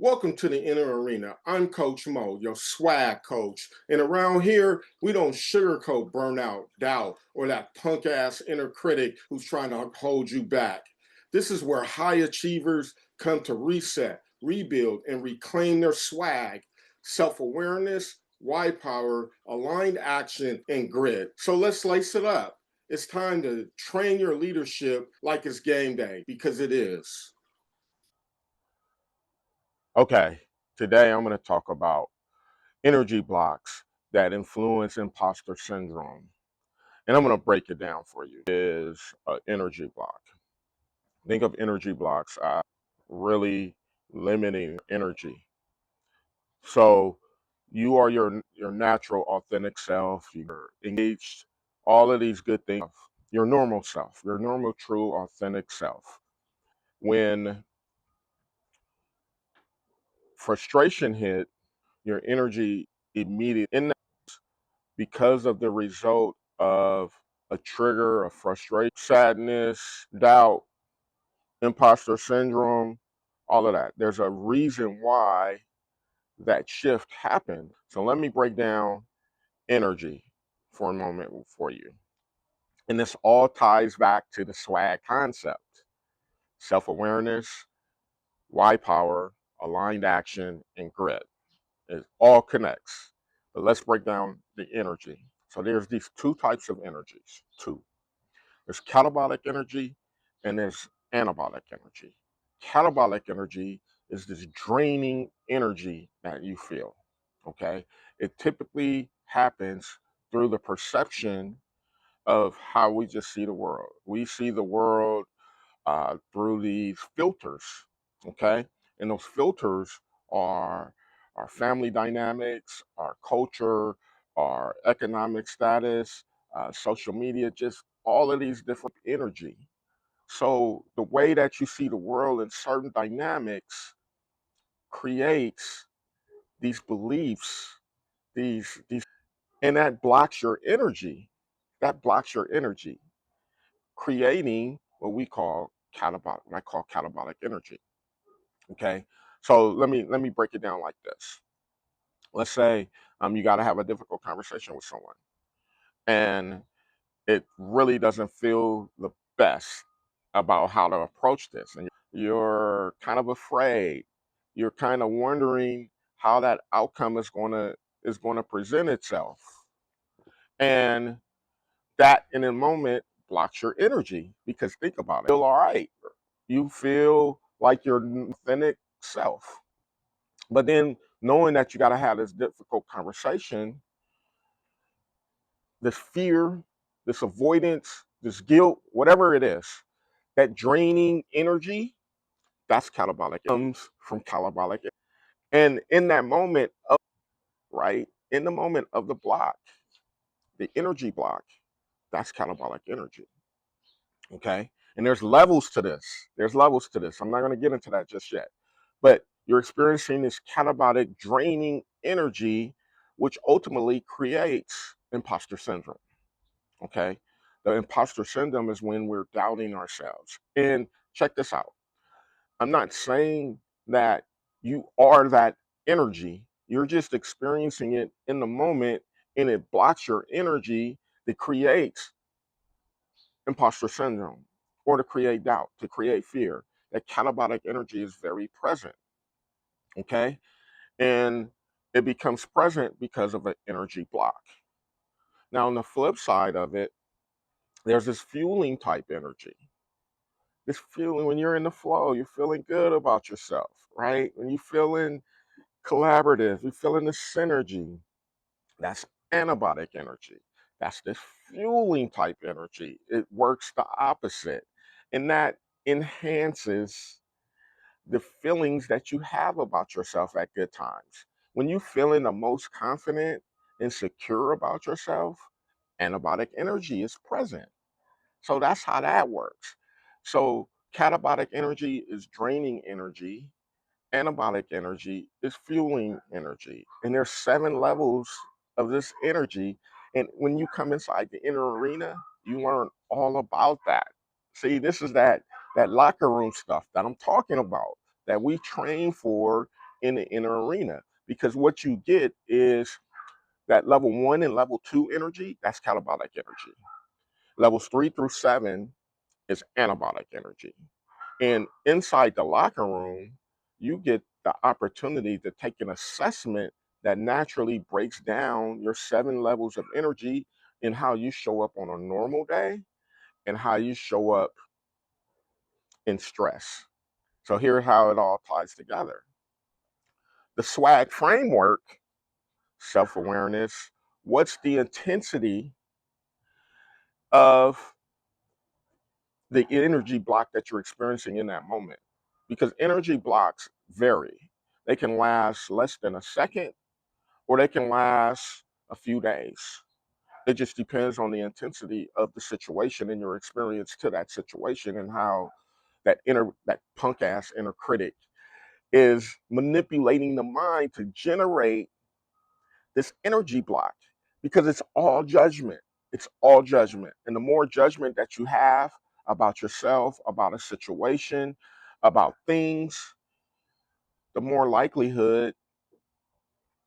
Welcome to the inner arena. I'm Coach Mo, your swag coach. And around here, we don't sugarcoat burnout, doubt, or that punk ass inner critic who's trying to hold you back. This is where high achievers come to reset, rebuild, and reclaim their swag, self awareness, why power, aligned action, and grit. So let's lace it up. It's time to train your leadership like it's game day, because it is. Okay, today I'm going to talk about energy blocks that influence imposter syndrome. And I'm going to break it down for you. Is an energy block. Think of energy blocks really limiting energy. So you are your natural authentic self, you're engaged, all of these good things, your normal self, your normal true authentic self. When frustration hit, your energy immediately because of the result of a trigger of frustration, sadness, doubt, imposter syndrome, all of that. There's a reason why that shift happened. So let me break down energy for a moment for you. And this all ties back to the swag concept: self awareness, why power, aligned action, and grit. It all connects. But let's break down the energy. So there's these two types of energies. Two. There's catabolic energy and there's anabolic energy. Catabolic energy is this draining energy that you feel. Okay. It typically happens through the perception of how we just see the world. We see the world through these filters, okay? And those filters are our family dynamics, our culture, our economic status, social media, just all of these different energy. So the way that you see the world in certain dynamics creates these beliefs, these, and that blocks your energy. That blocks your energy, creating what we call catabolic, what I call catabolic energy. Okay, so let me break it down like this. Let's say you got to have a difficult conversation with someone, and it really doesn't feel the best about how to approach this, and you're kind of afraid. You're kind of wondering how that outcome is going to present itself, and that in a moment blocks your energy because think about it. You feel all right. You feel like your authentic self. But then knowing that you got to have this difficult conversation, this fear, this avoidance, this guilt, whatever it is, that draining energy, that's catabolic. It comes from catabolic. And in that moment of, right, in the moment of the block, the energy block, that's catabolic energy. Okay. And there's levels to this. There's levels to this. I'm not going to get into that just yet. But you're experiencing this catabolic draining energy, which ultimately creates imposter syndrome. Okay. The imposter syndrome is when we're doubting ourselves. And check this out. I'm not saying that you are that energy. You're just experiencing it in the moment and it blocks your energy that creates imposter syndrome or to create doubt, to create fear. That catabolic energy is very present. Okay. And it becomes present because of an energy block. Now, on the flip side of it, there's this fueling type energy. This feeling when you're in the flow, you're feeling good about yourself, right? When you're feeling collaborative, you're feeling the synergy. That's anabolic energy. That's this fueling type energy. It works the opposite. And that enhances the feelings that you have about yourself at good times. When you're feeling the most confident and secure about yourself, anabolic energy is present. So that's how that works. So catabolic energy is draining energy. Anabolic energy is fueling energy. And there's 7 levels of this energy. And when you come inside the inner arena, you learn all about that. See, this is that locker room stuff that I'm talking about that we train for in the inner arena. Because what you get is that level 1 and level 2 energy, that's catabolic energy. Levels 3 through 7 is anabolic energy. And inside the locker room, you get the opportunity to take an assessment that naturally breaks down your 7 levels of energy and how you show up on a normal day and how you show up in stress. So here's how it all ties together. The SWAG framework, self-awareness, what's the intensity of the energy block that you're experiencing in that moment? Because energy blocks vary. They can last less than a second or they can last a few days. It just depends on the intensity of the situation and your experience to that situation and how that punk ass inner critic is manipulating the mind to generate this energy block because it's all judgment. It's all judgment. And the more judgment that you have about yourself, about a situation, about things, the more likelihood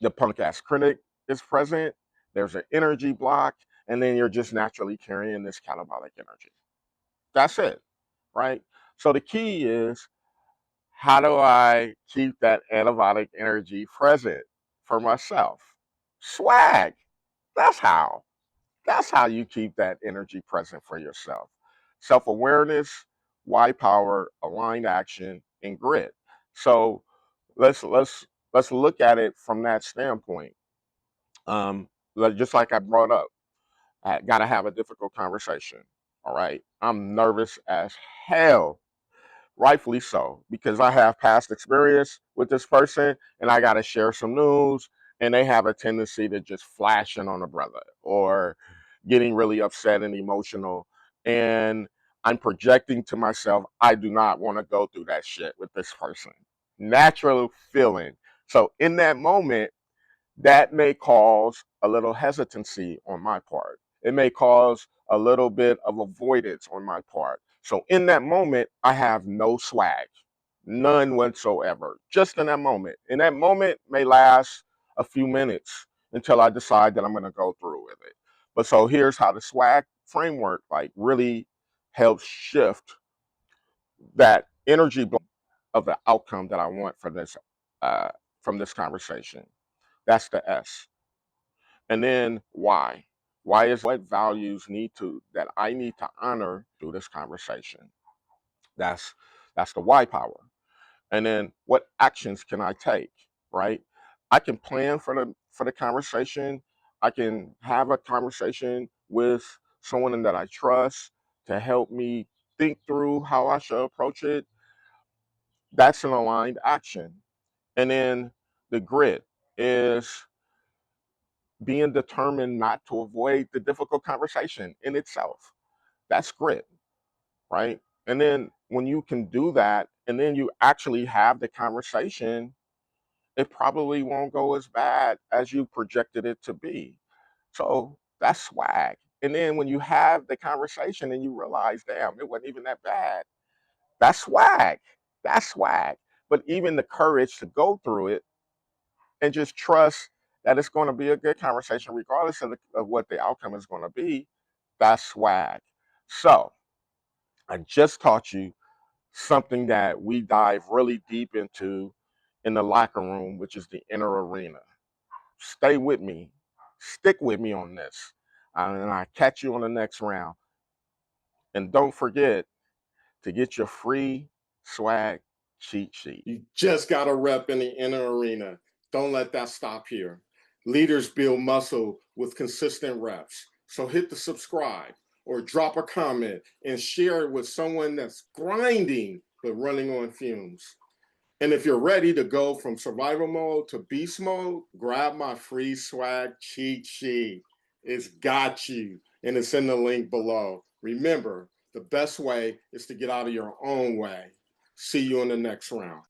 the punk ass critic is present. There's an energy block, and then you're just naturally carrying this catabolic energy. That's it, right? So the key is, how do I keep that anabolic energy present for myself? Swag. That's how. That's how you keep that energy present for yourself. Self-awareness, why power, aligned action, and grit. So let's look at it from that standpoint. Um, just like I brought up, I gotta have a difficult conversation. All right. I'm nervous as hell, rightfully so, because I have past experience with this person and I gotta share some news, and they have a tendency to just flashing on a brother or getting really upset and emotional. And I'm projecting to myself, I do not want to go through that shit with this person. Natural feeling. So in that moment, that may cause a little hesitancy on my part. It may cause a little bit of avoidance on my part. So in that moment, I have no swag, none whatsoever, just in that moment. And that moment may last a few minutes until I decide that I'm going to go through with it. But so here's how the swag framework like really helps shift that energy of the outcome that I want for this uh, from this conversation. That's the S. And then why? Why is what values need to that I need to honor through this conversation? That's that's the why power. And then what actions can I take? Right? I can plan for the conversation. I can have a conversation with someone that I trust to help me think through how I should approach it. That's an aligned action. And then the grit is being determined not to avoid the difficult conversation in itself. That's grit, right? And then when you can do that and then you actually have the conversation, it probably won't go as bad as you projected it to be. So that's swag. And then when you have the conversation and you realize, damn, it wasn't even that bad, that's swag. That's swag. But even the courage to go through it and just trust that it's going to be a good conversation, regardless of what the outcome is going to be. That's swag. So I just taught you something that we dive really deep into in the locker room, which is the inner arena. Stay with me, stick with me on this, and I catch you on the next round. And don't forget to get your free swag cheat sheet. You just got to rep in the inner arena. Don't let that stop here. Leaders build muscle with consistent reps. So hit the subscribe or drop a comment and share it with someone that's grinding but running on fumes. And if you're ready to go from survival mode to beast mode, grab my free swag cheat sheet. It's got you, and it's in the link below. Remember, the best way is to get out of your own way. See you in the next round.